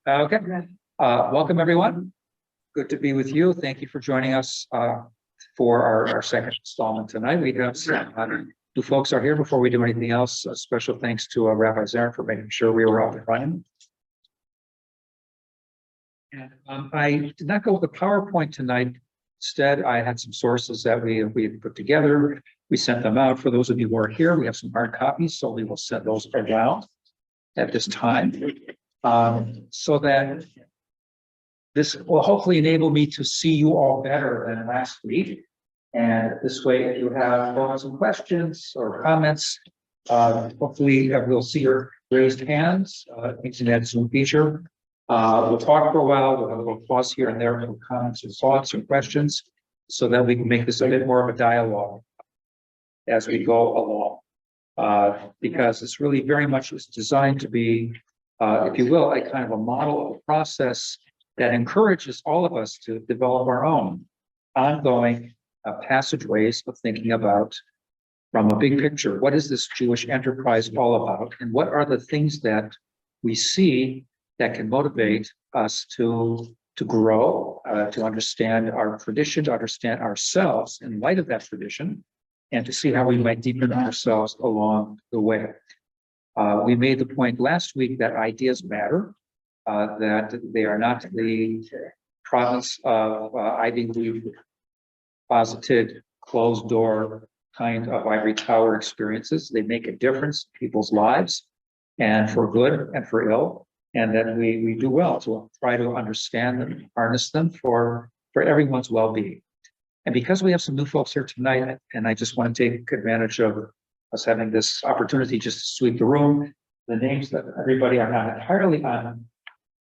Okay. Welcome, everyone. Good to be with you. Thank you for joining us for our second installment tonight. We have two folks are here. Before we do anything else, a special thanks to Rabbi Zarin for making sure we were up and running. And I did not go with the PowerPoint tonight. Instead, I had some sources that we put together. We sent them out. For those of you who are here, we have some hard copies, so we will send those around at this time, so that this will hopefully enable me to see you all better than last week. And this way, if you have some questions or comments, hopefully we'll see your raised hands using that Zoom feature. We'll talk for a while. We'll have a little pause here and there for comments or thoughts or questions, so that we can make this a bit more of a dialogue as we go along. Because it's really very much is designed to be, if you will, a kind of a model of a process that encourages all of us to develop our own ongoing passageways of thinking about, from a big picture, what is this Jewish enterprise all about, and what are the things that we see that can motivate us to grow, to understand our tradition, to understand ourselves in light of that tradition, and to see how we might deepen ourselves along the way. We made the point last week that ideas matter, that they are not the province of Ivy League posited, closed door kind of ivory tower experiences. They make a difference in people's lives, and for good and for ill, and that we do well to try to understand them, harness them for everyone's well-being. And because we have some new folks here tonight, and I just want to take advantage of us having this opportunity just to sweep the room, the names that everybody are not entirely on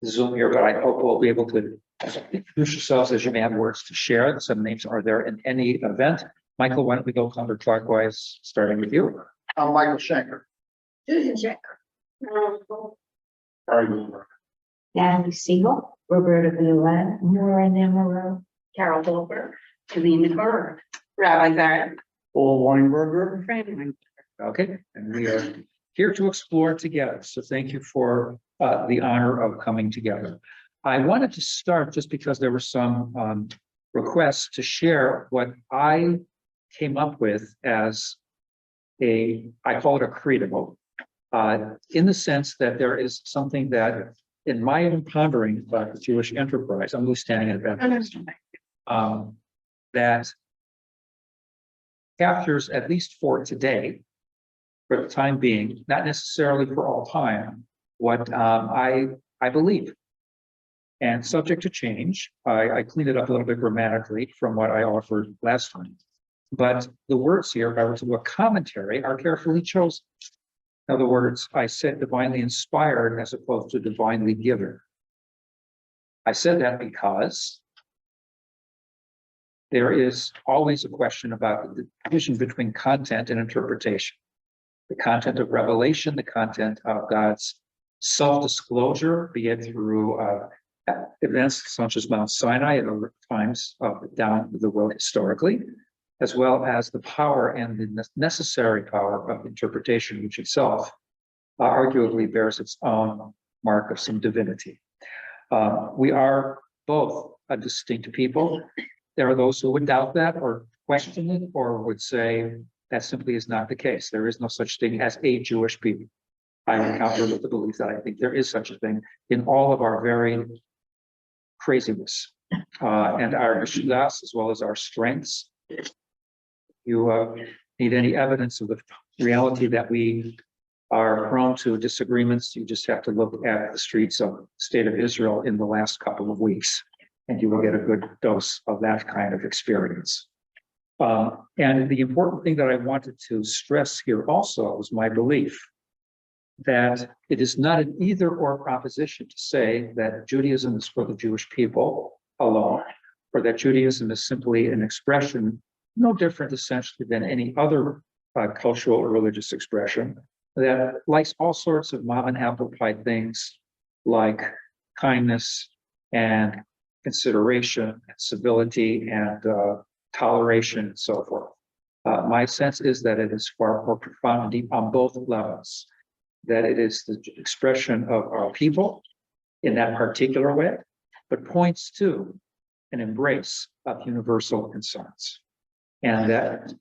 Zoom here, but I hope we'll be able to introduce yourselves as you may have words to share. Some names are there in any event. Michael, why don't we go counterclockwise, starting with you? I'm Michael Schenker. Susan Schenker. Natalie Siegel, Roberta Villette, Maura Nemero, Carol Goldberg. Helene Berg. Rabbi Zarin. Paul Weinberger. Frank. Okay, and we are here to explore together. So thank you for the honor of coming together. I wanted to start just because there were some requests to share what I came up with as I call it a creedable, in the sense that there is something that in my own pondering about the Jewish enterprise, I'm standing at Adventist, that captures, at least for today, for the time being, not necessarily for all time, what I believe. And subject to change, I cleaned it up a little bit grammatically from what I offered last time. But the words here, if I were to do a commentary, are carefully chosen. In other words, I said divinely inspired as opposed to divinely given. I said that because there is always a question about the division between content and interpretation. The content of revelation, the content of God's self-disclosure, be it through events such as Mount Sinai at other times down the road historically, as well as the power and the necessary power of interpretation, which itself arguably bears its own mark of some divinity. We are both a distinct people. There are those who would doubt that or question it or would say that simply is not the case. There is no such thing as a Jewish people. I encounter with the belief that I think there is such a thing in all of our very craziness and our mishudas as well as our strengths. You need any evidence of the reality that we are prone to disagreements, you just have to look at the streets of the state of Israel in the last couple of weeks, and you will get a good dose of that kind of experience. And the important thing that I wanted to stress here also was my belief that it is not an either-or proposition to say that Judaism is for the Jewish people alone, or that Judaism is simply an expression no different essentially than any other cultural or religious expression that likes all sorts of mom and apple pie things like kindness and consideration and civility and toleration and so forth. My sense is that it is far more profound and deep on both levels, that it is the expression of our people, in that particular way, but points to an embrace of universal concerns. And that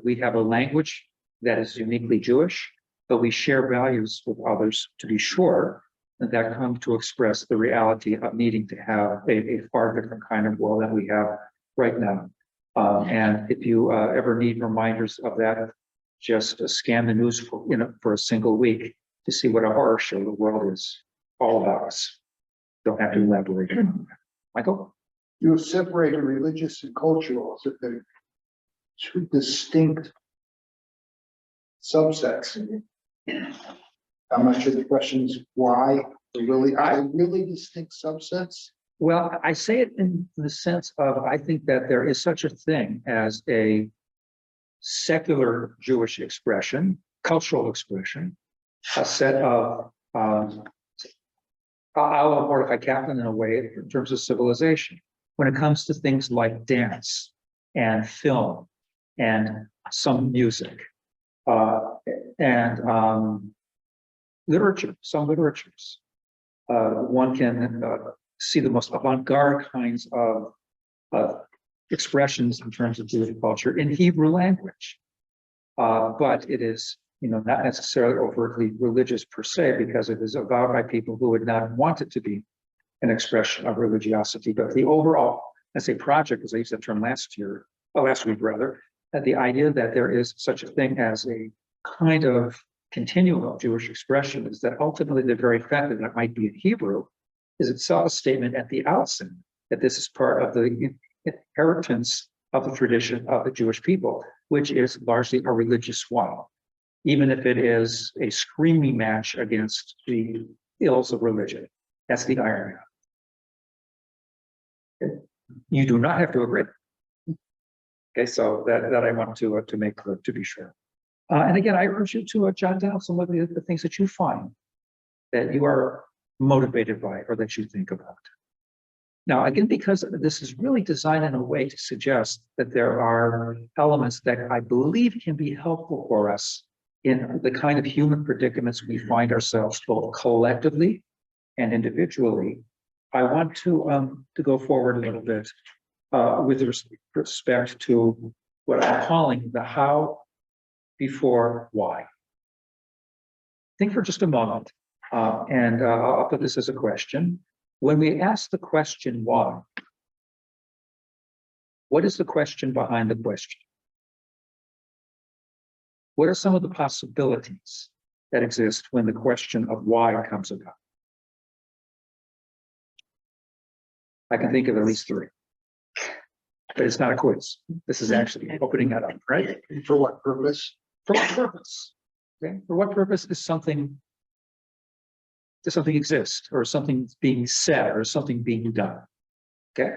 we have a language that is uniquely Jewish, but we share values with others, to be sure, and that come to express the reality of needing to have a far different kind of world than we have right now. And if you ever need reminders of that, just scan the news for a single week to see what a horror show the world is all about us. Don't have to elaborate. Michael? You have separated religious and cultural as if they're two distinct subsets. I'm not sure the question is why are really distinct subsets? Well, I say it in the sense of, I think that there is such a thing as a secular Jewish expression, cultural expression, a set of, I'll Mordecai Kaplan in a way in terms of civilization. When it comes to things like dance and film and some music and literature, some literatures, one can see the most avant-garde kinds of expressions in terms of Jewish culture in Hebrew language. But it is, not necessarily overtly religious per se, because it is avowed by people who would not want it to be an expression of religiosity. But the overall, as a project, as I used that term last week rather, that the idea that there is such a thing as a kind of continuum of Jewish expression is that ultimately the very fact that it might be in Hebrew is itself a statement at the outset that this is part of the inheritance of the tradition of the Jewish people, which is largely a religious one, even if it is a screaming match against the ills of religion. That's the irony. You do not have to agree. Okay, so that I want to make clear, to be sure. And again, I urge you to jot down some of the things that you find that you are motivated by or that you think about. Now, again, because this is really designed in a way to suggest that there are elements that I believe can be helpful for us in the kind of human predicaments we find ourselves both collectively and individually, I want to go forward a little bit with respect to what I'm calling the how before why. Think for just a moment, and I'll put this as a question. When we ask the question why, what is the question behind the question? What are some of the possibilities that exist when the question of why comes about? I can think of at least three, but it's not a quiz. This is actually opening that up, right? For what purpose? For what purpose? Okay. For what purpose does something exist, or something being said, or something being done? Okay.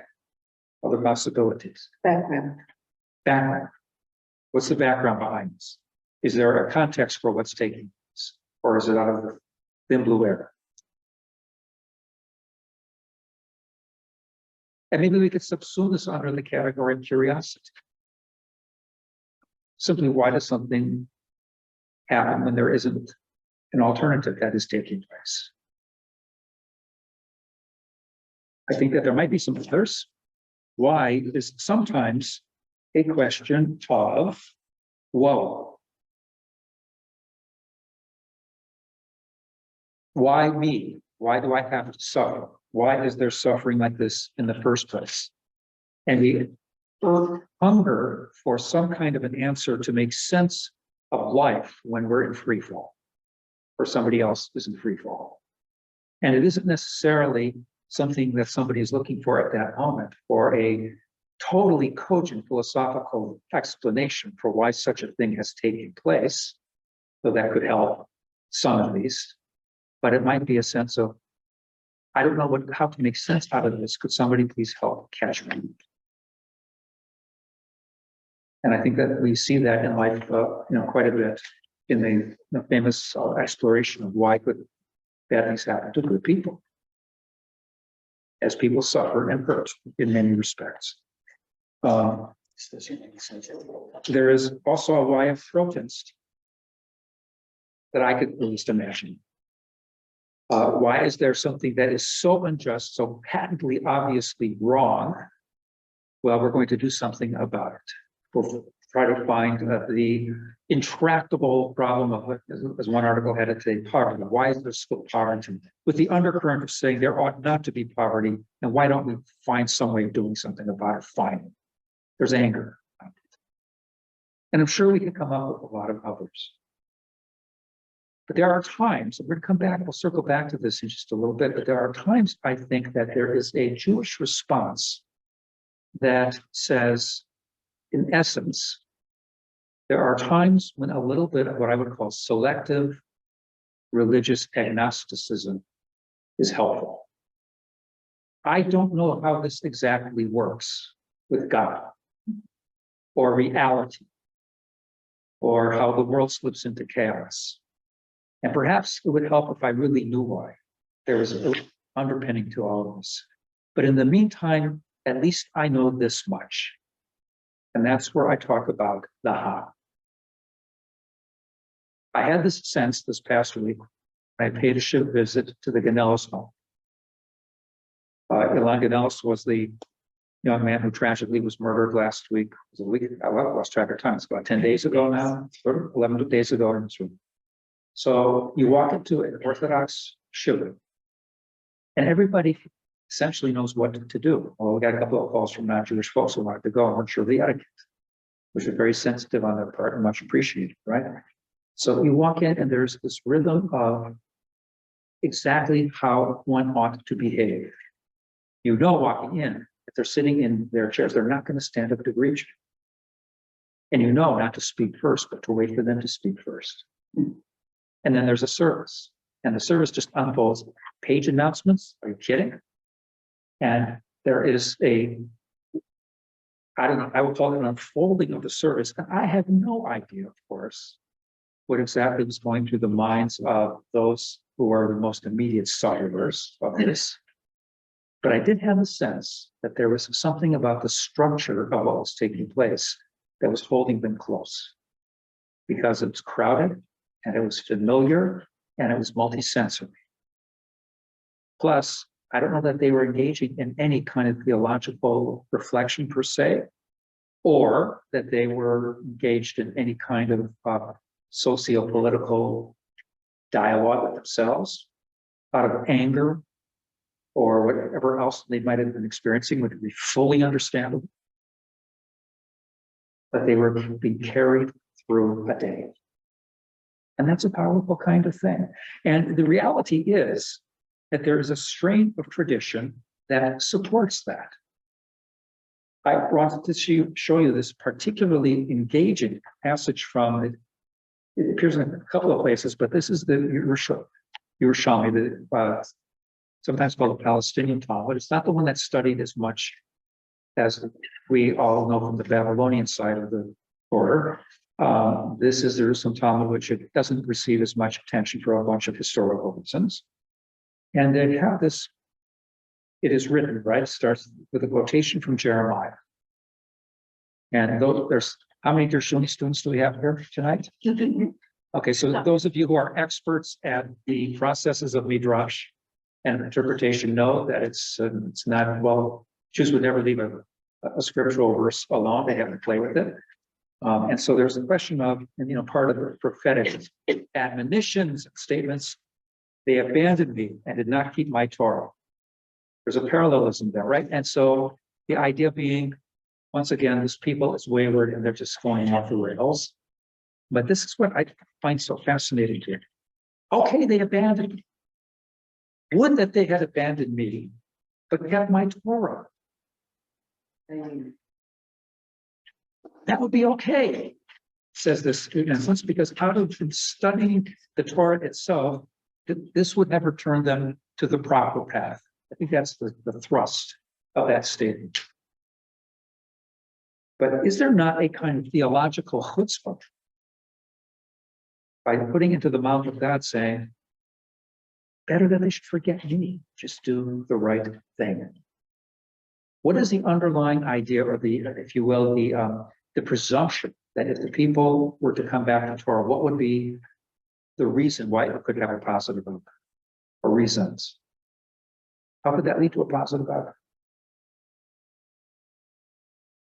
Other possibilities. Background. Background. What's the background behind this? Is there a context for what's taking place, or is it out of the thin blue air? And maybe we could subsume this under the category of curiosity. Simply, why does something happen when there isn't an alternative that is taking place? I think that there might be some others. Why is sometimes a question of woe. Why me? Why do I have to suffer? Why is there suffering like this in the first place? And we hunger for some kind of an answer to make sense of life when we're in free fall, or somebody else is in free fall. And it isn't necessarily something that somebody is looking for at that moment, or a totally cogent philosophical explanation for why such a thing has taken place, so that could help some at least. But it might be a sense of, I don't know how to make sense out of this. Could somebody please help catch me? And I think that we see that in life, quite a bit in the famous exploration of why could bad things happen to good people, as people suffer and hurt in many respects. There is also a why of protest that I could at least imagine. Why is there something that is so unjust, so patently, obviously wrong? Well, we're going to do something about it. We'll try to find the intractable problem of, as one article had it today, poverty. Why is there still poverty? With the undercurrent of saying there ought not to be poverty, and why don't we find some way of doing something about it finally? There's anger. And I'm sure we can come up with a lot of others. But there are times, and we're going to come back, we'll circle back to this in just a little bit, but there are times I think that there is a Jewish response that says, in essence, there are times when a little bit of what I would call selective religious agnosticism is helpful. I don't know how this exactly works with God or reality or how the world slips into chaos. And perhaps it would help if I really knew why there was an underpinning to all of this. But in the meantime, at least I know this much. And that's where I talk about the how. I had this sense this past week when I paid a visit to the Ganellis home. Ilan Ganellis was the young man who tragically was murdered last week. It was a week, I lost track of time. It's about 10 days ago now, 11 days ago in this room. So you walk into an Orthodox shiva, and everybody essentially knows what to do. Well, we got a couple of calls from non-Jewish folks who wanted to go and weren't sure the etiquette, which is very sensitive on their part and much appreciated, right? So you walk in and there's this rhythm of exactly how one ought to behave. You know, walking in, if they're sitting in their chairs, they're not going to stand up to greet you. And you know not to speak first, but to wait for them to speak first. And then there's a service, and the service just unfolds page announcements. Are you kidding? And there is I don't know, I would call it an unfolding of the service. And I have no idea, of course, what exactly was going through the minds of those who are the most immediate sufferers of this. But I did have a sense that there was something about the structure of what was taking place that was holding them close, because it was crowded and it was familiar and it was multisensory. Plus, I don't know that they were engaging in any kind of theological reflection per se, or that they were engaged in any kind of socio-political dialogue with themselves out of anger or whatever else they might have been experiencing, would be fully understandable. But they were being carried through a day. And that's a powerful kind of thing. And the reality is that there is a strain of tradition that supports that. I wanted to show you this particularly engaging passage from it. It appears in a couple of places, but this is the Yerushalmi, sometimes called the Palestinian Talmud. It's not the one that's studied as much as we all know from the Babylonian side of the border. This is the Jerusalem Talmud, which it doesn't receive as much attention for a bunch of historical reasons. And they have this, it is written, right? It starts with a quotation from Jeremiah. And there's, how many Gershuni students do we have here tonight? Okay, so those of you who are experts at the processes of Midrash and interpretation know that it's not, well, Jews would never leave a scriptural verse alone. They have to play with it. And so there's a question of, part of the prophetic admonitions, statements, they abandoned me and did not keep my Torah. There's a parallelism there, right? And so the idea being, once again, this people is wayward and they're just going off the rails. But this is what I find so fascinating here. Okay, they abandoned me. Would that they had abandoned me, but kept my Torah. That would be okay, says this in essence, because out of studying the Torah itself, this would never turn them to the proper path. I think that's the thrust of that statement. But is there not a kind of theological chutzpah by putting into the mouth of God saying, better that they should forget me, just do the right thing? What is the underlying idea, or the, if you will, the presumption that if the people were to come back to Torah, what would be the reason why it could have a positive outcome? or resents. How could that lead to a positive outcome?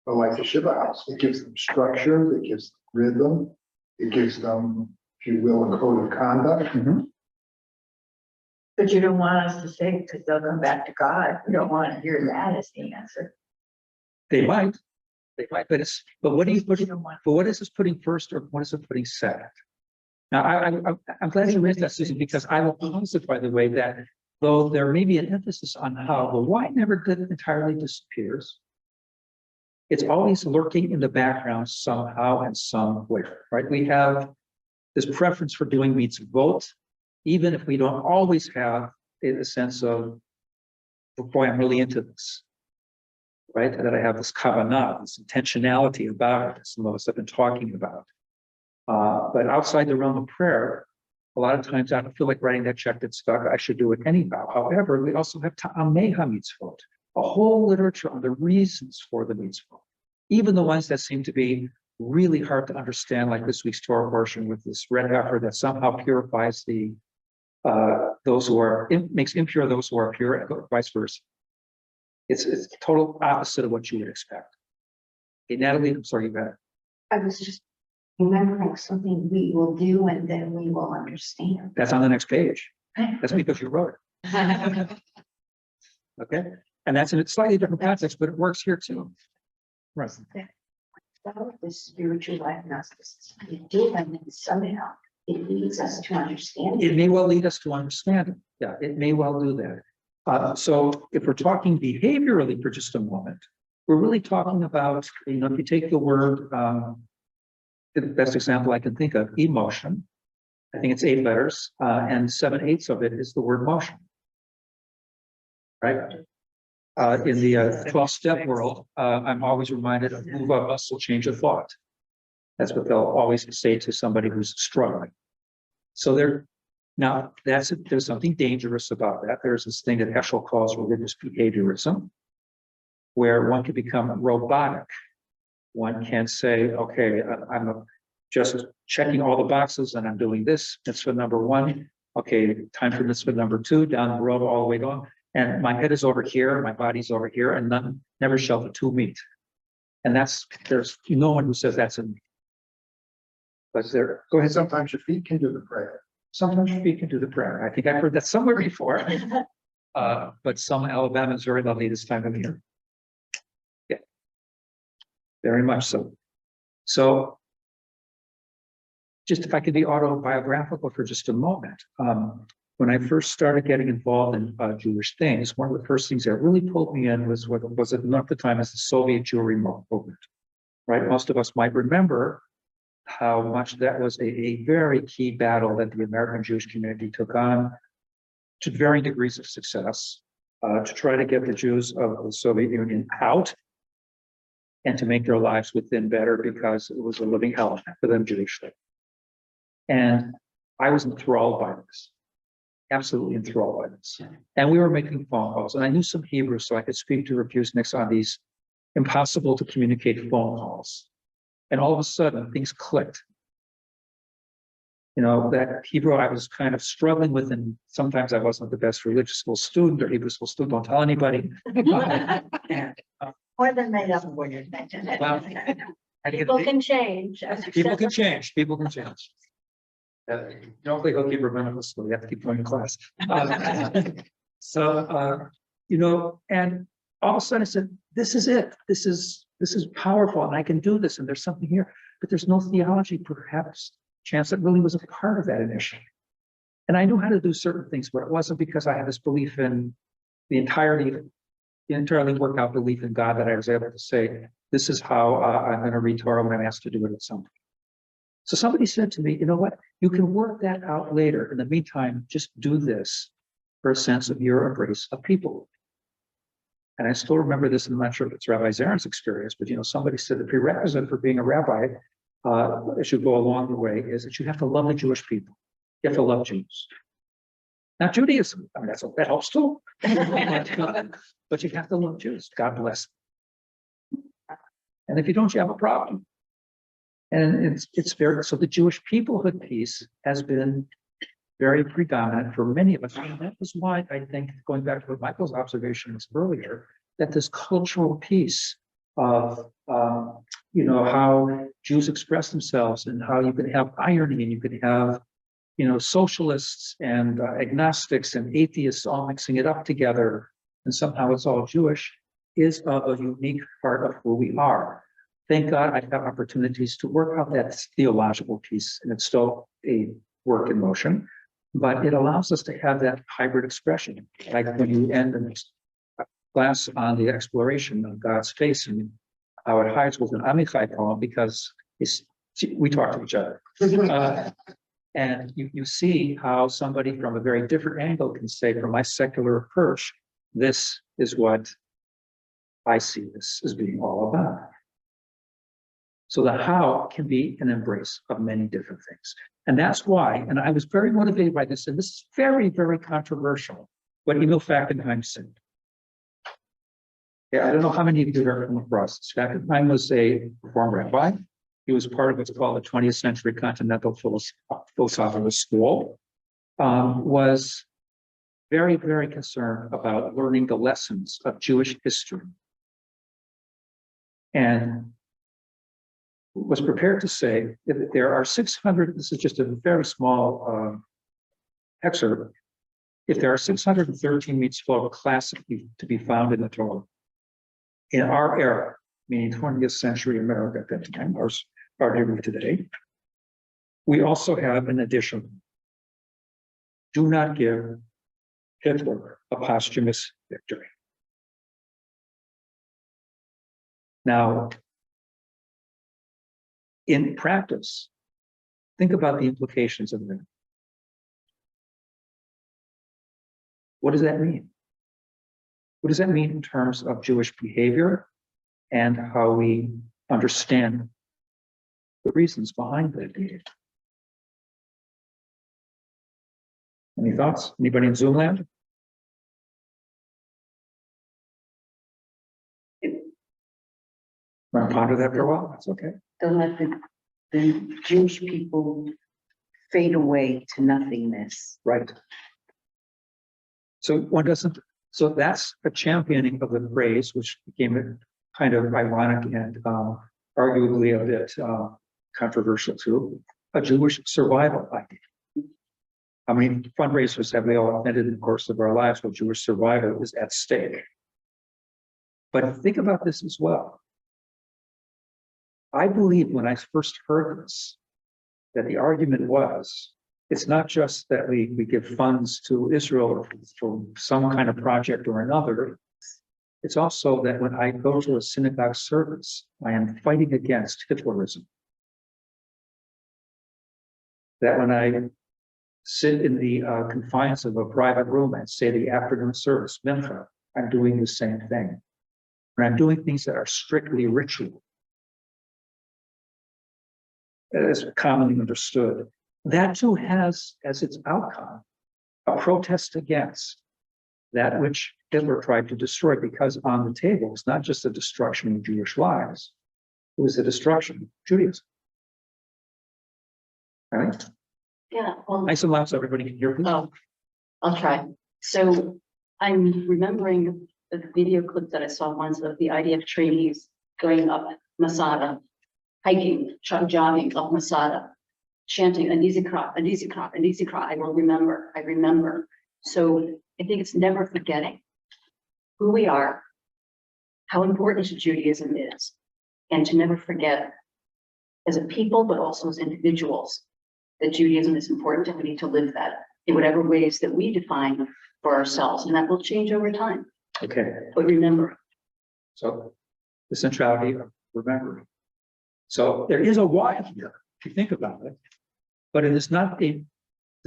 But like the Shiva house, it gives them structure, it gives them rhythm, it gives them, if you will, a code of conduct. But you don't want us to say, because they'll come back to God. You don't want to hear that as the answer. They might, but what do you put, You don't want. but what is this putting first or what is it putting second? Now, I'm glad you raised that, Susan, because I will posit, by the way, that though there may be an emphasis on how, the why never did entirely disappears. It's always lurking in the background somehow and somewhere, right? We have this preference for doing meets vote, even if we don't always have a sense of, boy, I'm really into this, right? That I have this kavanah, this intentionality about it, some of us have been talking about. But outside the realm of prayer, a lot of times I don't feel like writing that check that's stuck. I should do it anyhow. However, we also have ta'amei hamitzvot, a whole literature on the reasons for the mitzvot, even the ones that seem to be really hard to understand, like this week's Torah portion with this red heifer that somehow purifies the those who are makes impure those who are pure, and vice versa. It's the total opposite of what you would expect. Okay, Natalie, I'm sorry, you got it. I was just remembering something we will do and then we will understand. That's on the next page. That's because you wrote it. Okay, and that's in a slightly different context, but it works here too. Right. About the spiritual diagnosis, we do, and then somehow it leads us to understand. It may well lead us to understand it. Yeah, it may well do that. So if we're talking behaviorally for just a moment, we're really talking about, if you take the word, the best example I can think of, emotion. I think it's 8 letters, and 7/8 of it is the word motion. Right? In the 12-step world, I'm always reminded of move a muscle, change a thought. That's what they'll always say to somebody who's struggling. So there's something dangerous about that. There's this thing that Heschel calls religious behaviorism, where one can become robotic. One can say, okay, I'm just checking all the boxes and I'm doing this. Mitzvah number 1. Okay, time for mitzvah number 2, down the road, all the way on. And my head is over here, my body's over here, and none, never shall the two meet. And there's no one who says that's in me. But there, go ahead. Sometimes your feet can do the prayer. Sometimes your feet can do the prayer. I think I've heard that somewhere before. But some Alabama is very lovely this time of year. Yeah, very much so. So, just if I could be autobiographical for just a moment. When I first started getting involved in Jewish things, one of the first things that really pulled me in was what was at the time as the Soviet Jewry movement. Right, most of us might remember how much that was a very key battle that the American Jewish community took on to varying degrees of success to try to get the Jews of the Soviet Union out and to make their lives within better, because it was a living hell for them Jewishly. And I was enthralled by this, absolutely enthralled by this. And we were making phone calls, and I knew some Hebrew, so I could speak to refuseniks on these impossible to communicate phone calls. And all of a sudden, things clicked. That Hebrew I was kind of struggling with, and sometimes I wasn't the best religious school student or Hebrew school student, don't tell anybody. More than made up when you mentioned it. Well, People can change. People can change. People can change. Don't play hooky remember school. You have to keep going to class. And all of a sudden I said, "This is it. This is powerful, and I can do this. And there's something here." But there's no theology, perhaps, chance that really was a part of that initially. And I knew how to do certain things, but it wasn't because I had this belief in the entirely worked out belief in God that I was able to say, "This is how I'm going to read Torah when I'm asked to do it at some point." So somebody said to me, "You know what? You can work that out later. In the meantime, just do this for a sense of your embrace of people." And I still remember this, and I'm not sure if it's Rabbi Zaren's experience, but somebody said the prerequisite for being a rabbi, as you go along the way, is that you have to love the Jewish people. You have to love Jews. Not Judaism. I mean, that helps too. But you have to love Jews. God bless them. And if you don't, you have a problem. And it's very, so the Jewish peoplehood piece has been very predominant for many of us. And that is why I think, going back to what Michael's observations earlier, that this cultural piece of, how Jews express themselves and how you can have irony and you can have, socialists and agnostics and atheists all mixing it up together, and somehow it's all Jewish, is a unique part of who we are. Thank God I have opportunities to work out that theological piece, and it's still a work in motion, but it allows us to have that hybrid expression. Like when you end a class on the exploration of God's face and how it hides with an Amichai poem, because we talk to each other. And you see how somebody from a very different angle can say, from my secular approach, this is what I see this as being all about. So the how can be an embrace of many different things. And that's why, and I was very motivated by this, and this is very, very controversial, what Emil Fackenheim said. Yeah, I don't know how many of you have ever come across this. Fackenheim was a Reformed rabbi. He was part of what's called the 20th century Continental Philosophical School, was very, very concerned about learning the lessons of Jewish history. And was prepared to say that there are 600, this is just a very small excerpt, if there are 613 mitzvot classically to be found in the Torah, in our era, meaning 20th century America at that time, or arguably today, we also have an addition. Do not give Hitler a posthumous victory. Now, in practice, think about the implications of that. What does that mean? What does that mean in terms of Jewish behavior and how we understand the reasons behind that behavior? Any thoughts? Anybody in Zoom land? Want to ponder that for a while? That's okay. Don't let the Jewish people fade away to nothingness. Right. So one doesn't, so that's a championing of the phrase, which became a kind of ironic and arguably a bit controversial too, a Jewish survival idea. How many fundraisers have we all attended in the course of our lives where Jewish survival is at stake? But think about this as well. I believe when I first heard this, that the argument was, it's not just that we give funds to Israel or for some kind of project or another. It's also that when I go to a synagogue service, I am fighting against Hitlerism. That when I sit in the confines of a private room and say the afternoon service, Mincha, I'm doing the same thing. When I'm doing things that are strictly ritual, as commonly understood, that too has as its outcome a protest against that which Hitler tried to destroy, because on the table it's not just the destruction of Jewish lives, it was the destruction of Judaism. All right? Yeah, well, Nice and loud so everybody can hear, please. I'll try. So I'm remembering the video clip that I saw once of the IDF trainees going up Masada, hiking, jogging up Masada, chanting an easy crop, an easy crop, an easy crop. I remember. So I think it's never forgetting who we are, how important Judaism is, and to never forget as a people, but also as individuals, that Judaism is important and we need to live that in whatever ways that we define for ourselves. And that will change over time. Okay, But remember, so the centrality of remembering. So there is a why here, if you think about it, but it is not the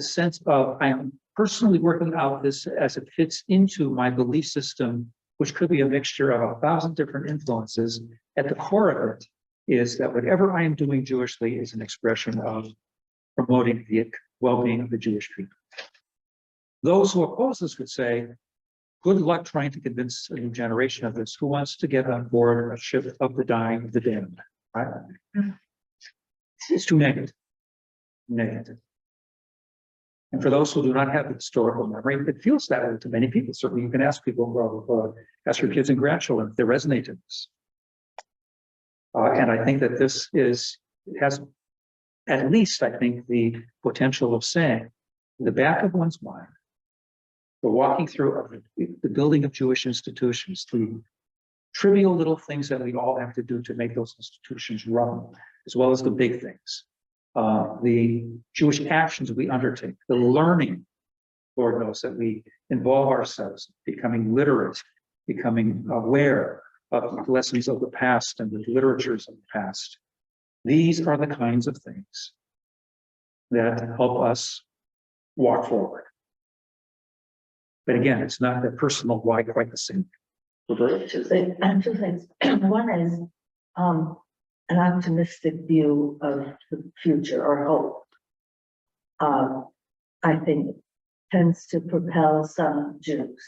sense of I am personally working out this as it fits into my belief system, which could be a mixture of 1,000 different influences. At the core of it is that whatever I am doing Jewishly is an expression of promoting the well-being of the Jewish people. Those who oppose this would say, good luck trying to convince a new generation of this. Who wants to get on board a ship of the dying of the damned? Right? It's too negative. Negative. And for those who do not have historical memory, it feels that way to many people. Certainly you can ask people, well, ask your kids and grandchildren if they resonate to this. And I think that this has at least, I think, the potential of saying, in the back of one's mind, the walking through of the building of Jewish institutions, the trivial little things that we all have to do to make those institutions run, as well as the big things. The Jewish actions we undertake, the learning, Lord knows, that we involve ourselves, becoming literate, becoming aware of lessons of the past and the literatures of the past. These are the kinds of things that help us walk forward. But again, it's not that personal why quite the same. Roberta? Two things. One is an optimistic view of the future or hope. I think tends to propel some Jews.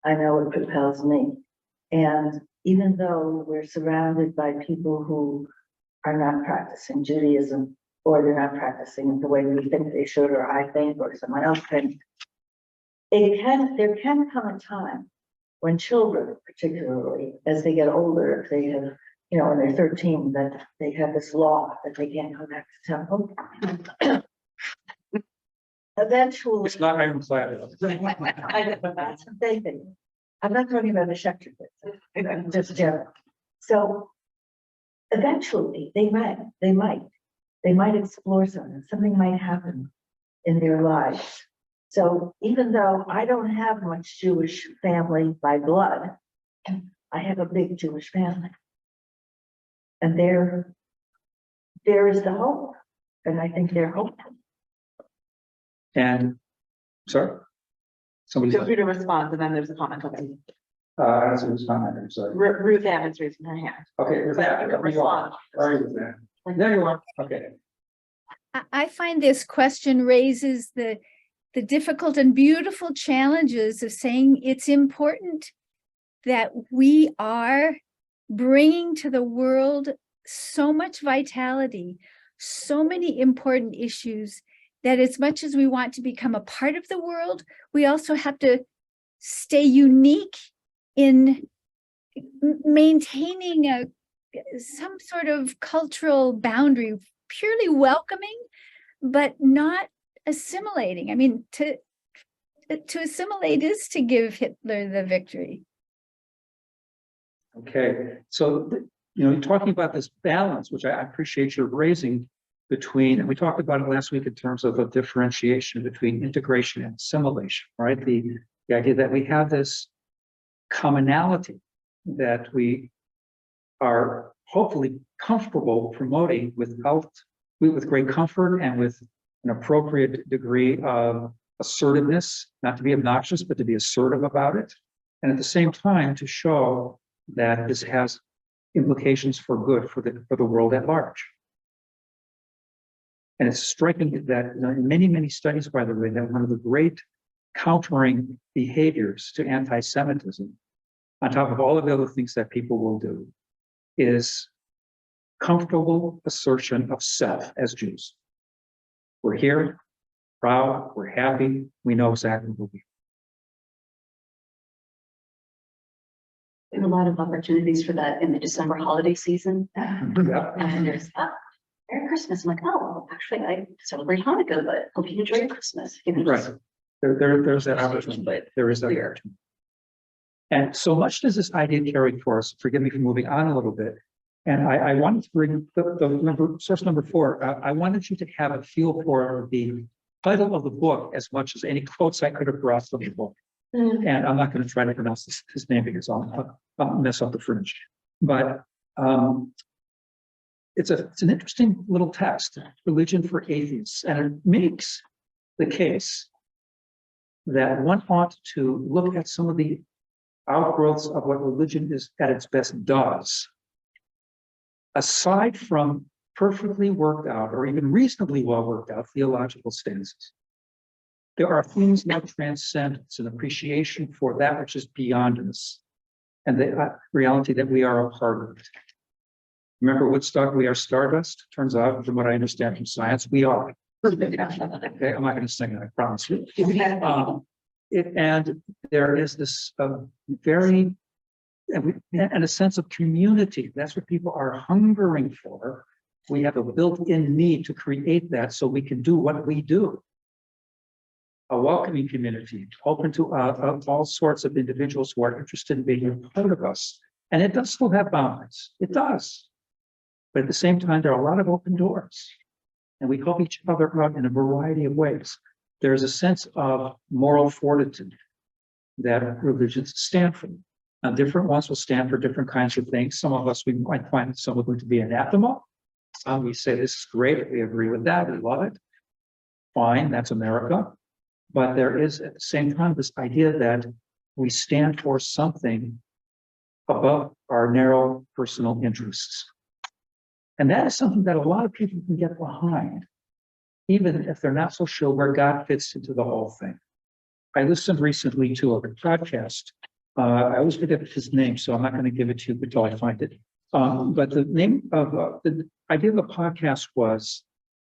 I know it propels me. And even though we're surrounded by people who are not practicing Judaism, or they're not practicing it the way we think they should, or I think, or someone else thinks, there can come a time when children, particularly as they get older, if they have, when they're 13, that they have this law that they can't go back to temple. Eventually, It's not ironclad. that's what they think. I'm not talking about the Schechter kids, just general. So eventually they might explore something might happen in their lives. So even though I don't have much Jewish family by blood, I have a big Jewish family. And there is the hope. And I think they're hopeful. And, sorry? Somebody's. Feel free to respond, and then there's a comment coming. That's a comment, I'm sorry. Ruth Ann's raising her hand. Okay, with that, where you are. Where are you with that? There you are, okay. I find this question raises the difficult and beautiful challenges of saying it's important that we are bringing to the world so much vitality, so many important issues, that as much as we want to become a part of the world, we also have to stay unique in maintaining some sort of cultural boundary, purely welcoming, but not assimilating. I mean, to assimilate is to give Hitler the victory. Okay, so, talking about this balance, which I appreciate you raising between, and we talked about it last week in terms of a differentiation between integration and assimilation, right? The idea that we have this commonality that we are hopefully comfortable promoting with great comfort and with an appropriate degree of assertiveness, not to be obnoxious, but to be assertive about it. And at the same time, to show that this has implications for good for the world at large. And it's striking that in many, many studies, by the way, that one of the great countering behaviors to anti-Semitism, on top of all of the other things that people will do, is comfortable assertion of self as Jews. We're here, proud, we're happy, we know exactly who we We have a lot of opportunities for that in the December holiday season. are. Yeah. And there's, Merry Christmas. I'm like, oh, well, actually, I celebrate Hanukkah, but hope you enjoy your Christmas. Right. There's that opportunity. There is that Clear. opportunity. And so much does this idea carry for us. Forgive me for moving on a little bit. And I wanted to bring source number 4. I wanted you to have a feel for the title of the book as much as any quotes I could have brought from the book. And I'm not going to try to pronounce his name because I'll mess up the French. But it's an interesting little text, Religion for Atheists, and it makes the case that one ought to look at some of the outgrowths of what religion is at its best does, aside from perfectly worked out or even reasonably well worked out theological stances. There are things like transcendence and appreciation for that which is beyond us and the reality that we are a part of it. Remember Woodstock, we are stardust? Turns out, from what I understand from science, we are. Okay, I'm not gonna sing it, I promise you. And there is this very, and a sense of community. That's what people are hungering for. We have a built-in need to create that so we can do what we do. A welcoming community, open to all sorts of individuals who are interested in being a part of us. And it does still have boundaries. It does. But at the same time, there are a lot of open doors. And we help each other out in a variety of ways. There's a sense of moral fortitude that religions stand for. Now, different ones will stand for different kinds of things. Some of us, we might find some of them to be anathema. Some we say this is great, we agree with that, we love it. Fine, that's America. But there is at the same time this idea that we stand for something above our narrow personal interests. And that is something that a lot of people can get behind, even if they're not so sure where God fits into the whole thing. I listened recently to a podcast. I always forget his name, so I'm not going to give it to you until I find it. But the name of the idea of the podcast was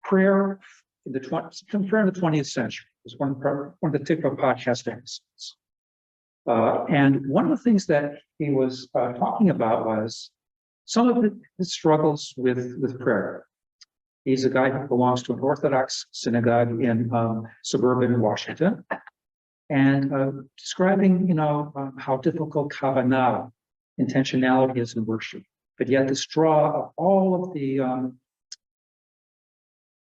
prayer in the 20th century. It was one of the TikTok podcast episodes. And one of the things that he was talking about was some of his struggles with prayer. He's a guy who belongs to an Orthodox synagogue in suburban Washington, and describing, how difficult kavanah, intentionality is in worship. But yet this draw of all of the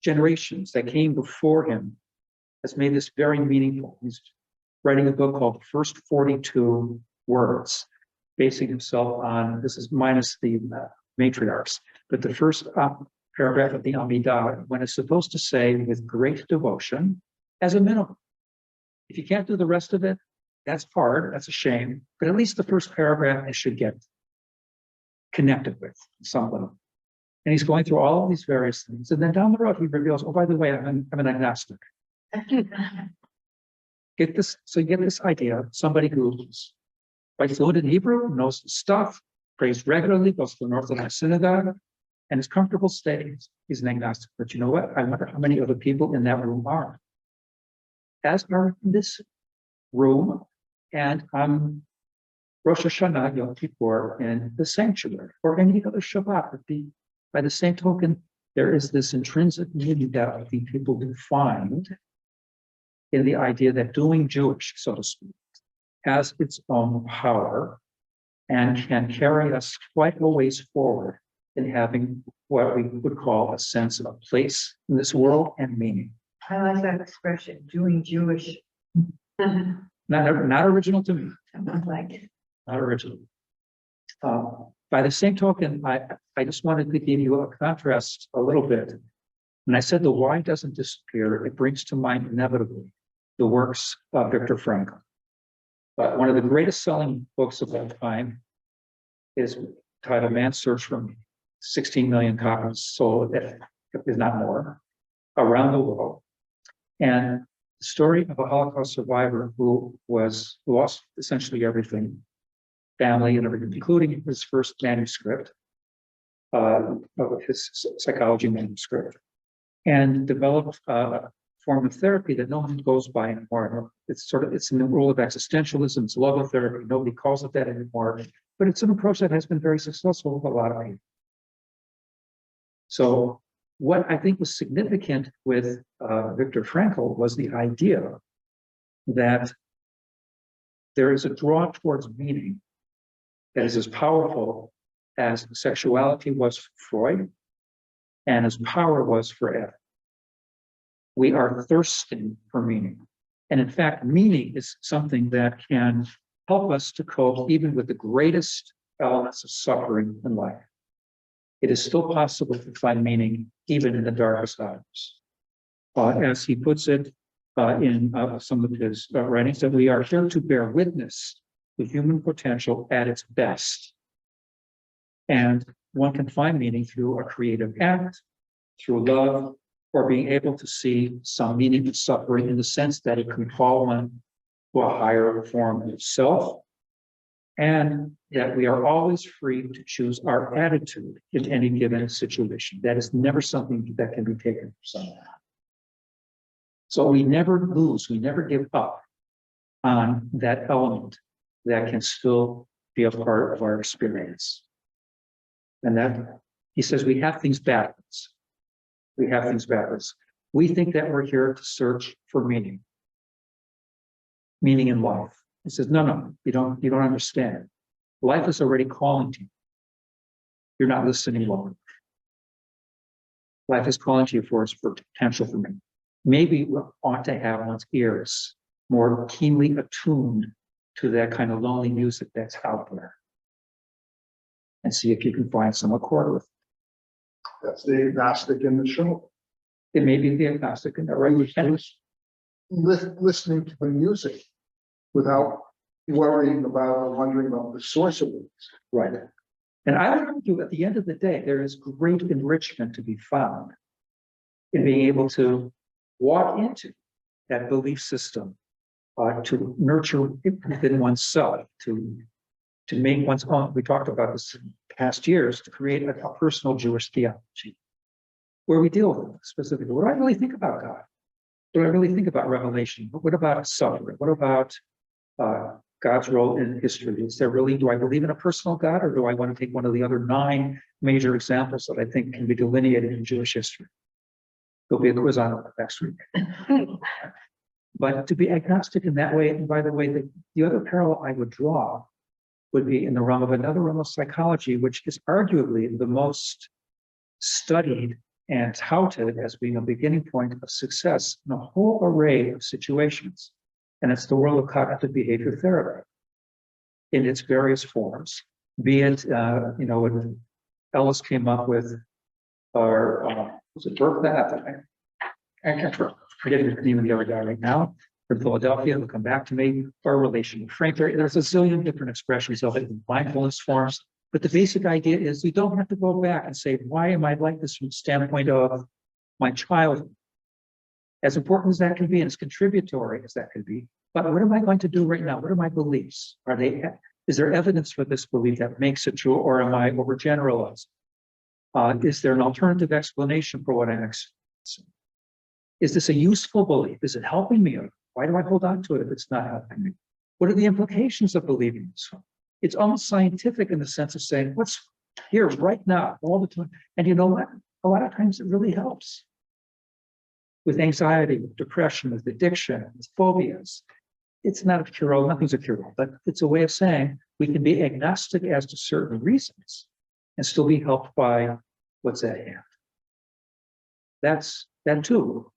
generations that came before him has made this very meaningful. He's writing a book called The First 42 Words, basing himself on, this is minus the matriarchs, but the first paragraph of the Amidah, when it's supposed to say with great devotion as a minimum. If you can't do the rest of it, that's hard, that's a shame, but at least the first paragraph I should get connected with some level. And he's going through all of these various things. And then down the road, he reveals, oh, by the way, I'm an agnostic. Get this, so you get this idea, somebody who's quite fluent in Hebrew, knows the stuff, prays regularly, goes to an Orthodox synagogue, and is comfortable stating he's an agnostic. But you know what? I wonder how many other people in that room are. As are in this room, and Rosh Hashanah, Yom Kippur, in the sanctuary, or any other Shabbat. By the same token, there is this intrinsic meaning that I think people do find in the idea that doing Jewish, so to speak, has its own power and can carry us quite a ways forward in having what we would call a sense of place in this world and meaning. I like that expression, doing Jewish. Not original to me, I like it. not original. By the same token, I just wanted to give you a contrast a little bit. When I said the why doesn't disappear, it brings to mind inevitably the works of Viktor Frankl. But one of the greatest selling books of all time is titled Man's Search for Meaning. 16 million copies sold, if not more, around the world. And the story of a Holocaust survivor who lost essentially everything, family and everything, including his first manuscript, of his psychology manuscript, and developed a form of therapy that no one goes by anymore. It's in the role of existentialism, it's logotherapy. Nobody calls it that anymore, but it's an approach that has been very successful with a lot of people. So what I think was significant with Viktor Frankl was the idea that there is a draw towards meaning that is as powerful as sexuality was for Freud and as power was for Ed. We are thirsting for meaning. And in fact, meaning is something that can help us to cope even with the greatest elements of suffering in life. It is still possible to find meaning even in the darkest hours. As he puts it in some of his writings, that we are here to bear witness to human potential at its best. And one can find meaning through a creative act, through love, or being able to see some meaning in suffering in the sense that it can call one to a higher form of self, and that we are always free to choose our attitude in any given situation. That is never something that can be taken for someone. So we never lose, we never give up on that element that can still be a part of our experience. And that, he says, we have things backwards. We have things backwards. We think that we're here to search for meaning in life. He says, no, you don't understand. Life is already calling to you. You're not listening well. Life is calling to you for potential for me. Maybe we ought to have one's ears more keenly attuned to that kind of lonely music that's out there. And see if you can find some accord with it. That's the agnostic in the show. It may be the agnostic in the right. Listening to the music without worrying about or wondering about the source of it. Right. And I would argue at the end of the day, there is great enrichment to be found in being able to walk into that belief system, to nurture it within oneself, to make one's own. We talked about this in past years, to create a personal Jewish theology, where we deal with it specifically. What do I really think about God? What do I really think about revelation? What about suffering? What about God's role in history? Is there really, do I believe in a personal God, or do I want to take one of the other 9 major examples that I think can be delineated in Jewish history? There'll be a quiz on it next week. But to be agnostic in that way, and by the way, the other parallel I would draw would be in the realm of another realm of psychology, which is arguably the most studied and touted as being a beginning point of success in a whole array of situations. And it's the world of cognitive behavior therapy in its various forms, be it, when Ellis came up with, or was it Burke that? I can't forget the name of the other guy right now from Philadelphia. He'll come back to me. Or relation to Frank. There's a zillion different expressions of it in mindfulness forms. But the basic idea is we don't have to go back and say, why am I like this from the standpoint of my childhood? As important as that can be, and as contributory as that could be, but what am I going to do right now? What are my beliefs? Is there evidence for this belief that makes it true, or am I overgeneralizing? Is there an alternative explanation for what I'm experiencing? Is this a useful belief? Is it helping me? Or why do I hold on to it if it's not helping me? What are the implications of believing this? It's almost scientific in the sense of saying, what's here right now, all the time? And you know what? A lot of times it really helps. With anxiety, with depression, with addiction, with phobias. It's not a cure-all, nothing's a cure-all, but it's a way of saying we can be agnostic as to certain reasons and still be helped by what's at hand. That too,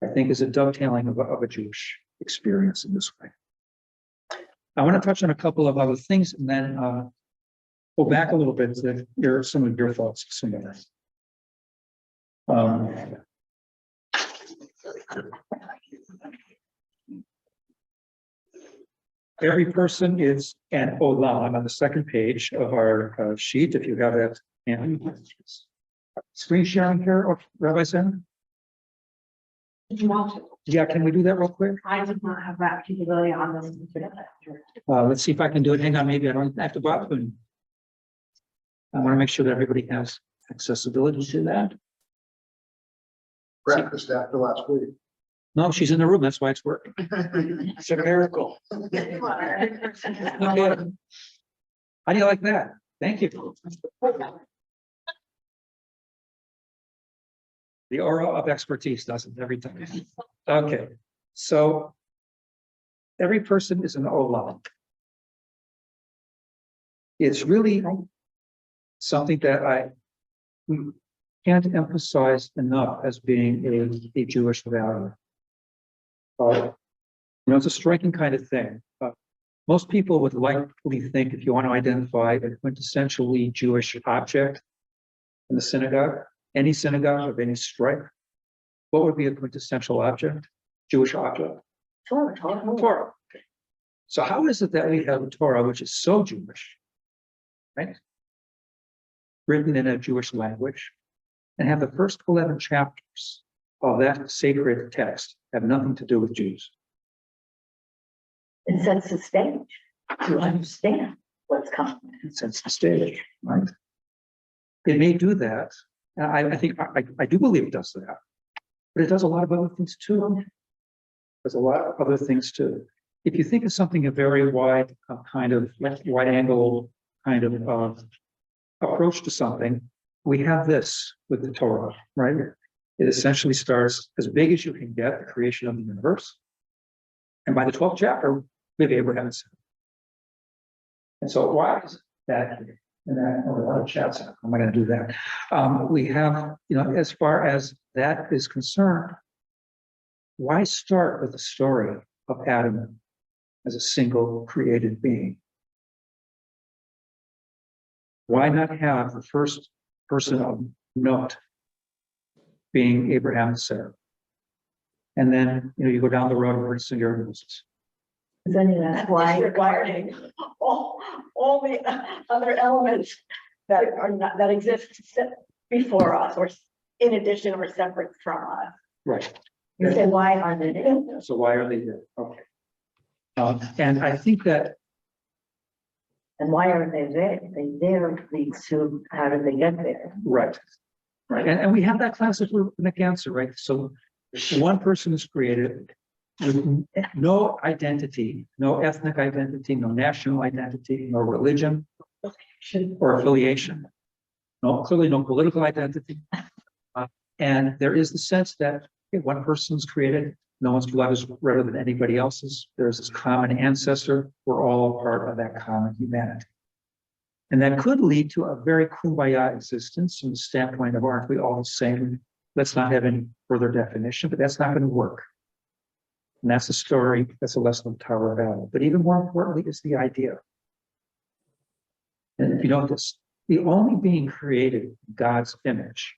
I think, is a dovetailing of a Jewish experience in this way. I want to touch on a couple of other things and then go back a little bit to hear some of your thoughts. Every person is an olam on the second page of our sheet. If you have that, and screen sharing here, or Rabbi Sen? Did you want to? Yeah, can we do that real quick? I did not have that capability on this. Let's see if I can do it. Hang on, maybe I don't have to bother. I want to make sure that everybody has accessibility to that. Practiced after last week. No, she's in the room. That's why it's working. It's a miracle. Okay. How do you like that? Thank you. The aura of expertise does it every time. Okay, so every person is an olam. It's really something that we can't emphasize enough as being a Jewish value. It's a striking kind of thing. Most people would likely think, if you want to identify a quintessentially Jewish object in the synagogue, any synagogue of any stripe, what would be a quintessential object? Jewish object? Torah. Torah. Okay. So how is it that we have a Torah which is so Jewish, right? Written in a Jewish language, and have the first 11 chapters of that sacred text have nothing to do with Jews? It sets the stage to understand what's coming. It sets the stage, right? It may do that. And I think I do believe it does that. but it does a lot of other things too. There's a lot of other things too. If you think of something a very wide kind of wide angle kind of approach to something, we have this with the Torah, right? It essentially starts as big as you can get, the creation of the universe. And by the 12th chapter, we have Abraham and Sarah. And so why is that? And that, or a lot of chats, how am I going to do that? We have, as far as that is concerned, why start with the story of Adam as a single created being? Why not have the first person of note being Abraham and Sarah? And then, you go down the road and pretty soon you're Moses. Then you ask why, Disregarding all the other elements that are not, that exist before us or in addition or separate from us. Right. You say, why are they there? So why are they here? Okay. And I think that, and why are they there? They there leads to how did they get there? right. Right. And we have that classic rabbinic answer, right? So one person is created with no identity, no ethnic identity, no national identity, no religion or affiliation. Clearly no political identity. And there is the sense that one person's created, no one's blood is redder than anybody else's. There's this common ancestor. We're all a part of that common humanity. And that could lead to a very kumbaya existence from the standpoint of, aren't we all the same? Let's not have any further definition, but that's not going to work. And that's a story, that's a lesson of Tower of Babel. But even more importantly is the idea. And if you notice, the only being created in God's image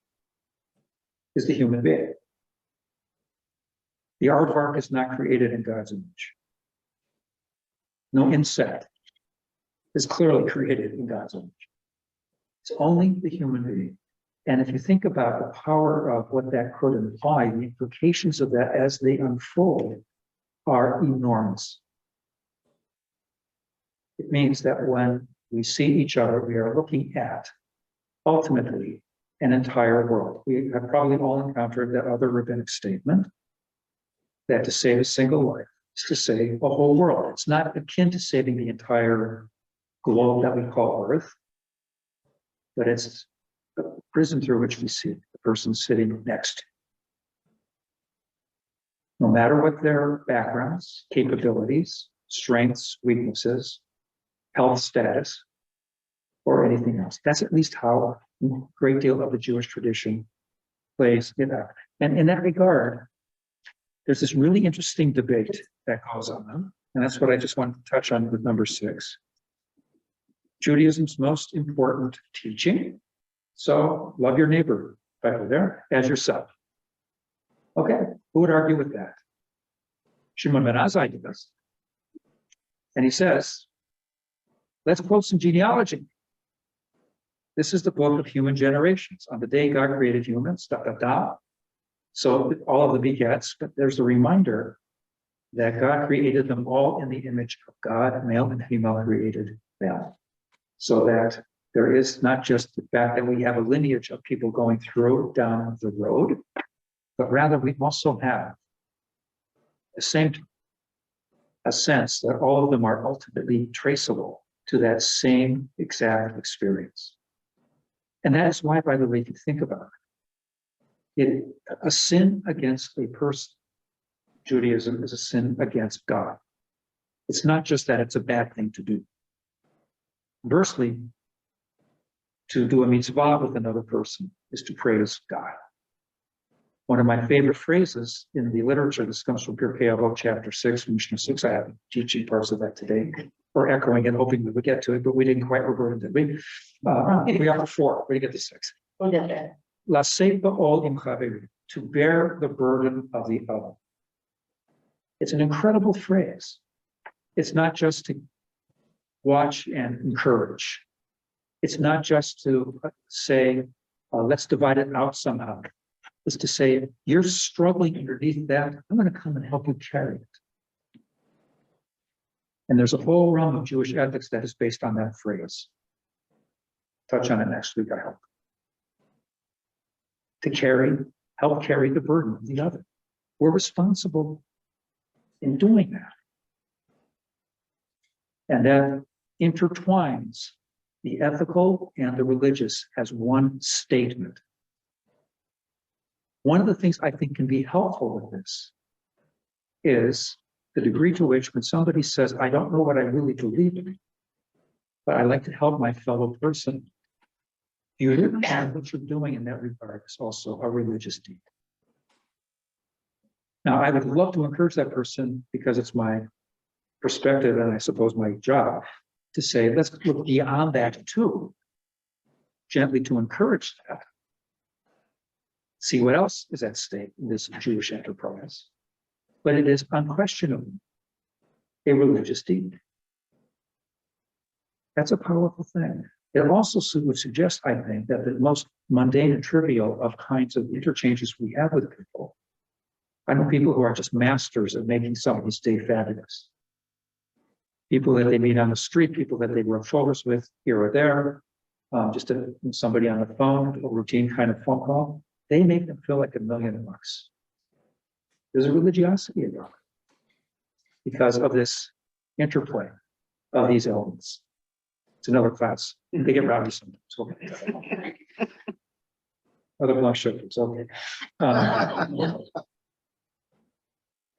is the human being. The aardvark is not created in God's image. No insect is clearly created in God's image. It's only the human being. And if you think about the power of what that could imply, the implications of that as they unfold are enormous. It means that when we see each other, we are looking at, ultimately, an entire world. We have probably all encountered that other rabbinic statement that to save a single life is to save a whole world. It's not akin to saving the entire globe that we call Earth, but it's the prism through which we see the person sitting next. No matter what their backgrounds, capabilities, strengths, weaknesses, health status, or anything else. That's at least how a great deal of the Jewish tradition plays it out. And in that regard, there's this really interesting debate that goes on, and that's what I just wanted to touch on with number 6. Judaism's most important teaching. So love your neighbor, right there, as yourself. Okay, who would argue with that? Shimon ben Azai does. And he says, let's quote some genealogy. This is the book of human generations. On the day God created humans, So all of the begets, but there's a reminder that God created them all in the image of God, male and female created them. So that there is not just the fact that we have a lineage of people going through down the road, but rather we also have a sense that all of them are ultimately traceable to that same exact experience. And that is why, by the way, if you think about it, a sin against a person, Judaism is a sin against God. It's not just that it's a bad thing to do. Conversely, to do a mitzvah with another person is to praise God. One of my favorite phrases in the literature, this comes from Pirkei Avot, chapter 6, Mishnah 6. I have teaching parts of that today, or echoing and hoping that we get to it, but we didn't quite revert it, did we? We are 4. We get to 6. Who did that? Laseit ba'ol im chaverim, to bear the burden of the other. It's an incredible phrase. It's not just to watch and encourage. It's not just to say, let's divide it out somehow. It's to say, you're struggling underneath that. I'm going to come and help you carry it. And there's a whole realm of Jewish ethics that is based on that phrase. Touch on it next week, I hope. To carry help carry the burden of the other. We're responsible in doing that. And that intertwines the ethical and the religious as one statement. One of the things I think can be helpful with this is the degree to which when somebody says, I don't know what I really believe in, but I like to help my fellow person, what you're doing in that regard is also a religious deed. Now, I would love to encourage that person, because it's my perspective and I suppose my job, to say, let's look beyond that too, gently to encourage that. See what else is at stake in this Jewish enterprise. But it is unquestionably a religious deed. That's a powerful thing. It also would suggest, I think, that the most mundane and trivial of kinds of interchanges we have with people, I know people who are just masters at making somebody's day fabulous. People that they meet on the street, people that they rub shoulders with here or there, somebody on the phone, a routine kind of phone call, they make them feel like $1,000,000. There's a religiosity about it because of this interplay of these elements. It's another class. They get rowdy sometimes. Okay. Other blunt sugars. Okay.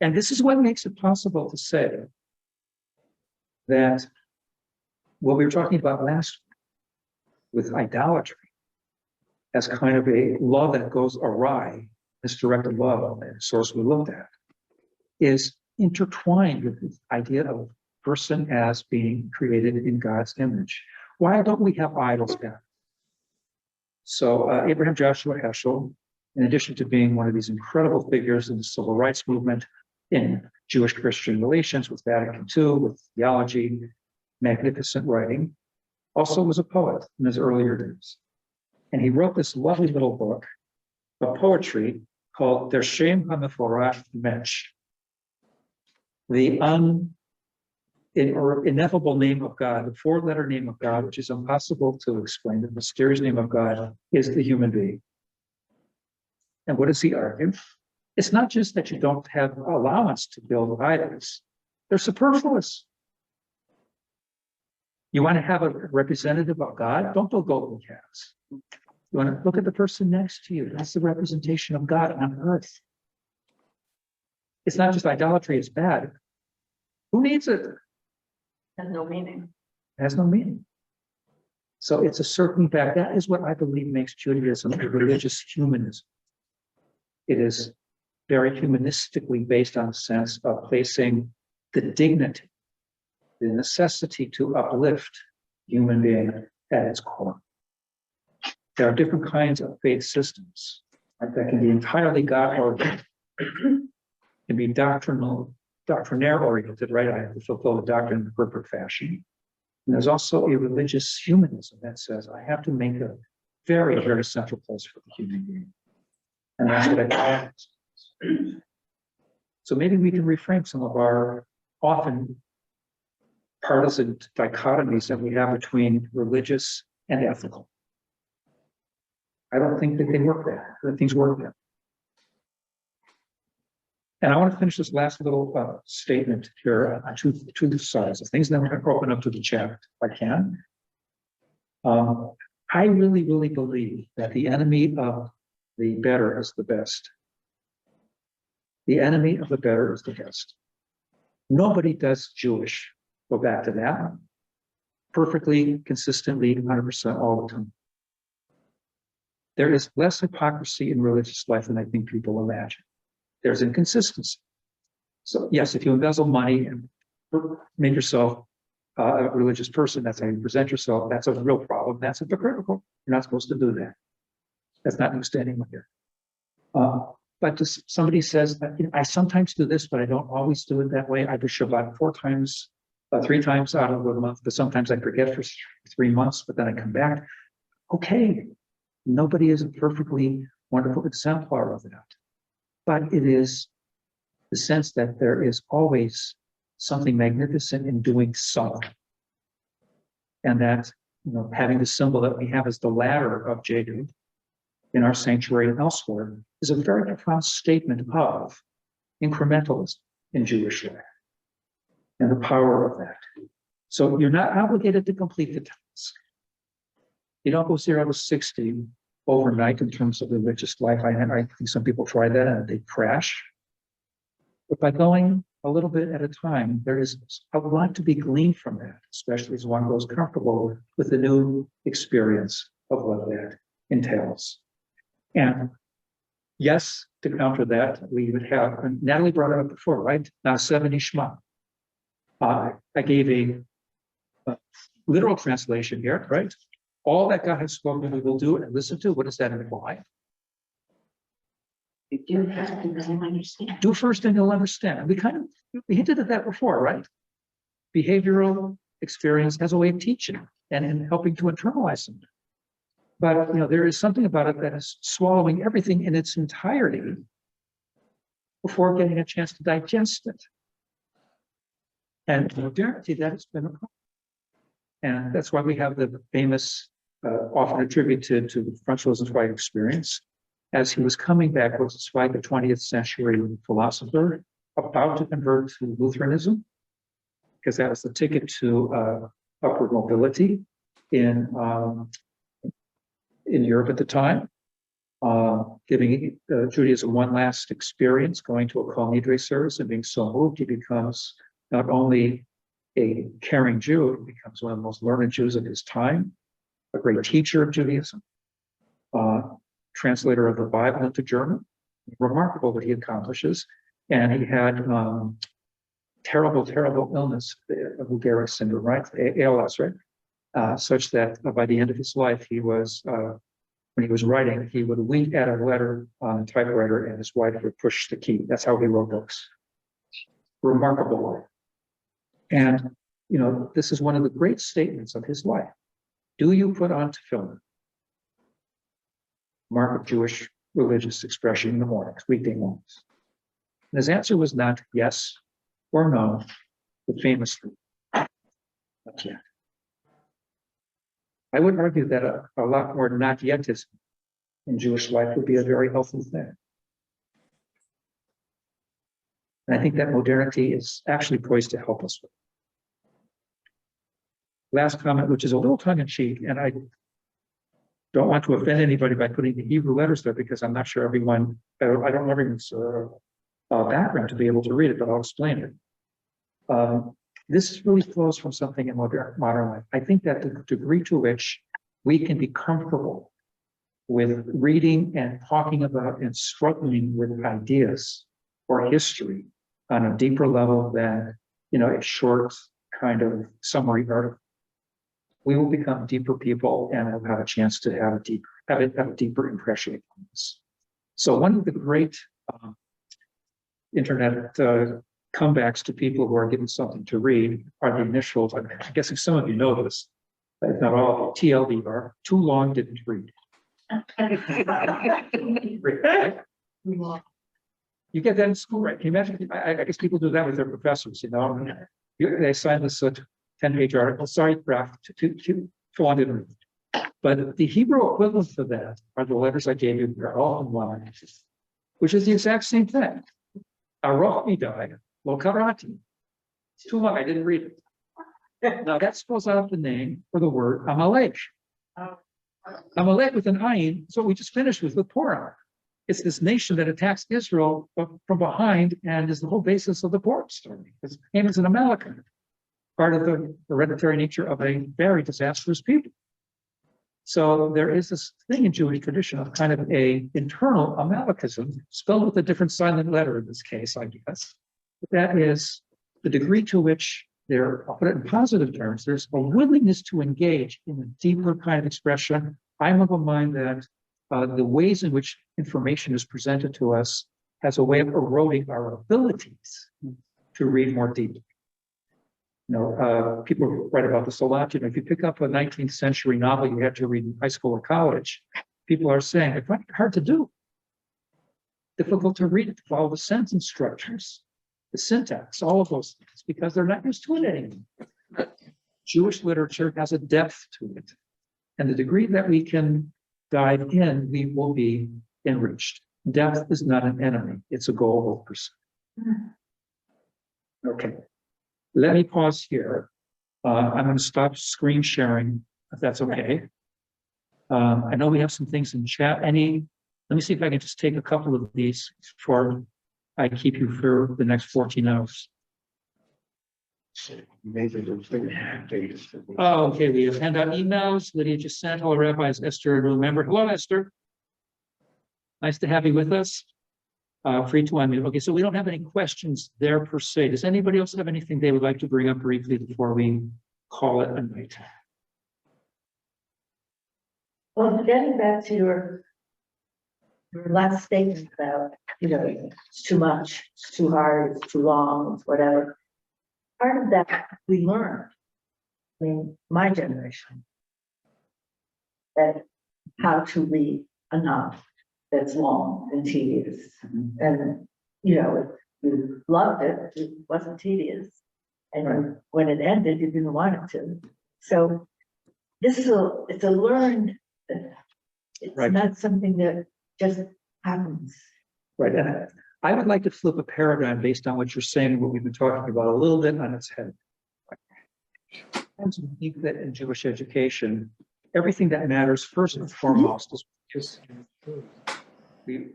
And this is what makes it possible to say that what we were talking about last week with idolatry as kind of a law that goes awry, misdirected love, the source we looked at, is intertwined with the idea of person as being created in God's image. Why don't we have idols now? So Abraham Joshua Heschel, in addition to being one of these incredible figures in the civil rights movement, in Jewish-Christian relations with Vatican II, with theology, magnificent writing, also was a poet in his earlier days. And he wrote this lovely little book of poetry called Der Shem HaMeforash Mensch, the ineffable name of God, the four-letter name of God, which is impossible to explain. The mysterious name of God is the human being. And what does he argue? It's not just that you don't have allowance to build idols. They're superfluous. You want to have a representative of God? Don't build golden calves. You want to look at the person next to you. That's the representation of God on earth. It's not just idolatry, it's bad. Who needs it? Has no meaning. It has no meaning. So it's a circling back. That is what I believe makes Judaism a religious humanism. It is very humanistically based on a sense of placing the dignity, the necessity to uplift human being at its core. There are different kinds of faith systems that can be entirely God-oriented, can be doctrinaire oriented, right? I have to fulfill the doctrine in a perfect fashion. And there's also a religious humanism that says I have to make a very, very central place for the human being. And that's what I call it. So maybe we can reframe some of our often partisan dichotomies that we have between religious and ethical. I don't think that they work there, that things work there. And I want to finish this last little statement here on two sides of things, and then we're going to open up to the chat if I can. I really, really believe that the enemy of the better is the best. The enemy of the better is the best. Nobody does Jewish, go back to that, perfectly, consistently, 100% all the time. There is less hypocrisy in religious life than I think people imagine. There's inconsistency. So yes, if you embezzle money and make yourself a religious person, that's how you present yourself, that's a real problem. That's hypocritical. You're not supposed to do that. That's not understanding here. But just somebody says, I sometimes do this, but I don't always do it that way. I do Shabbat 3 times out of a month, but sometimes I forget for 3 months, but then I come back. Okay, nobody is a perfectly wonderful exemplar of that. But it is the sense that there is always something magnificent in doing something. And that, having the symbol that we have as the ladder of Jacob, in our sanctuary and elsewhere is a very profound statement of incrementalism in Jewish life and the power of that. So you're not obligated to complete the task. You don't go 0 to 60 overnight in terms of religious life. I think some people try that and they crash. But by going a little bit at a time, there is a lot to be gleaned from that, especially as one grows comfortable with the new experience of what that entails. And yes, to counter that, we would have, and Natalie brought it up before, right? Now 70 Shema. I gave a literal translation here, right? All that God has spoken, we will do and listen to. What does that imply? You do have to really understand. Do first and you'll understand. We hinted at that before, right? Behavioral experience has a way of teaching and in helping to internalize them. But there is something about it that is swallowing everything in its entirety before getting a chance to digest it. And modernity, that has been a problem. And that's why we have the famous, often attributed to the Franz Rosenzweig experience, as he was coming back, Rosenzweig, the 20th century philosopher, about to convert to Lutheranism, because that was the ticket to upward mobility in Europe at the time, giving Judaism one last experience, going to a Kol Nidre service and being so moved, he becomes not only a caring Jew, he becomes one of the most learned Jews of his time, a great teacher of Judaism, translator of the Bible into German. Remarkable what he accomplishes. And he had terrible, terrible illness, Lou Gehrig's syndrome, right? ALS, right? Such that by the end of his life, he was, when he was writing, he would wink at a letter on a typewriter and his wife would push the key. That's how he wrote books. Remarkable life. And, this is one of the great statements of his life. Do you put on tefillin? Mark of Jewish religious expression in the mornings, weekday mornings. And his answer was not yes or no, but famously, not yet. I would argue that a lot more not yetism in Jewish life would be a very helpful thing. And I think that modernity is actually poised to help us with. Last comment, which is a little tongue-in-cheek, and I don't want to offend anybody by putting the Hebrew letters there because I'm not sure everyone, I don't know everyone's background to be able to read it, but I'll explain it. This really flows from something in modern life. I think that the degree to which we can be comfortable with reading and talking about and struggling with ideas or history on a deeper level than, a short kind of summary article, we will become deeper people and will have a chance to have a deeper impression of this. So one of the great internet comebacks to people who are given something to read are the initials. I'm guessing some of you know this, if not all of you, TLDR, too long, didn't read. You get that in school, right? Can you imagine? I guess people do that with their professors, They sign this 10-page article. Sorry, Raf, too long, didn't read. But the Hebrew equivalent for that are the letters I gave you. They're all in line, which is the exact same thing. Aroch midai, lo karati. It's too long, I didn't read it. Now that spells out the name for the word Amalek. Amalek with an ayin is what we just finished with Purim. It's this nation that attacks Israel from behind and is the whole basis of the Purim story. Because Haman's an Amalekite, part of the hereditary nature of a very disastrous people. So there is this thing in Jewish tradition of kind of a internal Amalekitism, spelled with a different silent letter in this case, I guess. But that is the degree to which I'll put it in positive terms, there's a willingness to engage in a deeper kind of expression. I'm of a mind that the ways in which information is presented to us has a way of eroding our abilities to read more deeply. People write about this a lot. If you pick up a 19th century novel you had to read in high school or college, people are saying, I find it hard to do. Difficult to read it, to follow the sentence structures, the syntax, all of those things, because they're not used to it anymore. Jewish literature has a depth to it. And the degree that we can dive in, we will be enriched. Depth is not an enemy, it's a goal we'll pursue. Okay, let me pause here. I'm going to stop screen sharing, if that's okay. I know we have some things in chat. Let me see if I can just take a couple of these before I keep you for the next 14 hours. Oh, okay, we have handout emails. Lydia just sent. Hello, Rabbi, is Esther a new member? Hello, Esther. Nice to have you with us. Free to unmute. Okay, so we don't have any questions there per se. Does anybody else have anything they would like to bring up briefly before we call it a night? Well, getting back to your last statement about, it's too much, it's too hard, it's too long, it's whatever. Part of that we learned, my generation, that how to read enough that's long and tedious. And, if you loved it, it wasn't tedious. And when it ended, you didn't want it to. So it's a learned, it's Right. not something that just happens. Right, and I would like to flip a paradigm based on what you're saying and what we've been talking about a little bit on its head. I think that in Jewish education, everything that matters first and foremost is we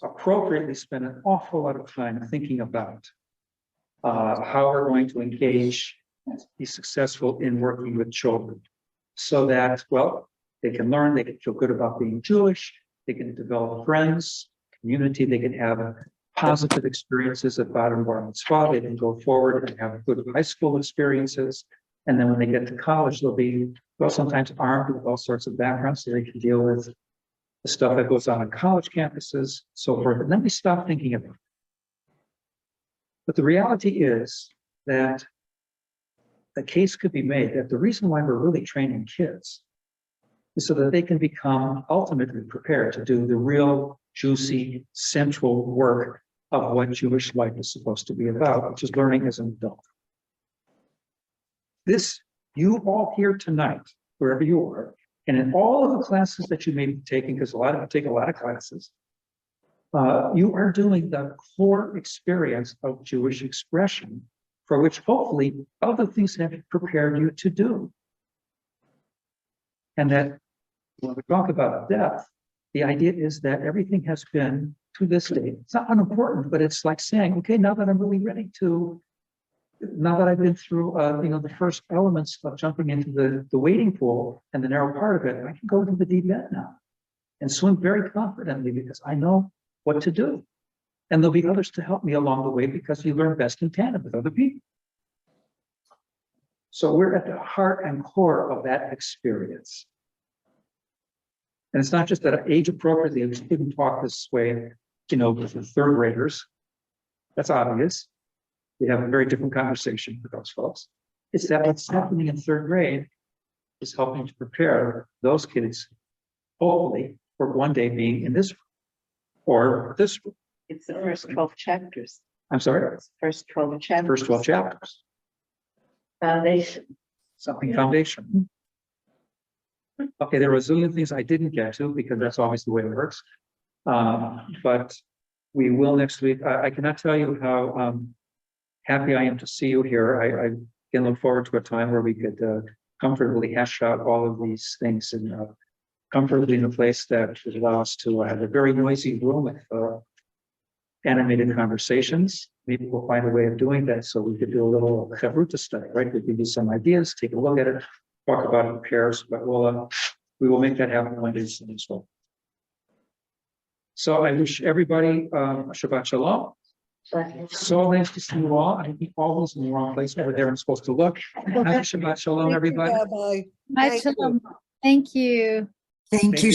appropriately spend an awful lot of time thinking about how we're going to engage, be successful in working with children, so that, well, they can learn, they can feel good about being Jewish, they can develop friends, community, they can have positive experiences at bottom bar mitzvah, they can go forward and have good high school experiences. And then when they get to college, they'll be, well, sometimes armed with all sorts of backgrounds so they can deal with the stuff that goes on college campuses, so forth. And then we stop thinking about it. But the reality is that the case could be made that the reason why we're really training kids is so that they can become ultimately prepared to do the real juicy central work of what Jewish life is supposed to be about, which is learning as an adult. This, you all here tonight, wherever you are, and in all of the classes that you may be taking, because a lot of you take a lot of classes, you are doing the core experience of Jewish expression, for which hopefully other things have prepared you to do. And that when we talk about depth, the idea is that everything has been to this day. It's not unimportant, but it's like saying, okay, now that I'm really ready to, now that I've been through, the first elements of jumping into the wading pool and the narrow part of it, I can go into the deep end now and swim very confidently because I know what to do. And there'll be others to help me along the way because you learn best in tandem with other people. So we're at the heart and core of that experience. And it's not just that age appropriately, we didn't talk this way, with the third graders. That's obvious. We have a very different conversation with those folks. It's that what's happening in third grade is helping to prepare those kids, hopefully, for one day being in this room or this room. It's the first 12 chapters. I'm sorry, First 12 chapters. first 12 chapters, Foundation. something foundation. Okay, there were a zillion things I didn't get to because that's always the way it works. But we will next week. I cannot tell you how happy I am to see you here. I can look forward to a time where we could comfortably hash out all of these things and comfortably in a place that would allow us to have a very noisy room with animated conversations. Maybe we'll find a way of doing that so we could do a little chavruta study, right? We could give you some ideas, take a look at it, talk about it in pairs, but we will make that happen one day soon as well. So I wish everybody Shabbat Shalom. So nice to see you all. I think all is in the wrong place over there. I'm supposed to look. Happy Shabbat Shalom, everybody. Bye, Shalom. Thank you. Thank you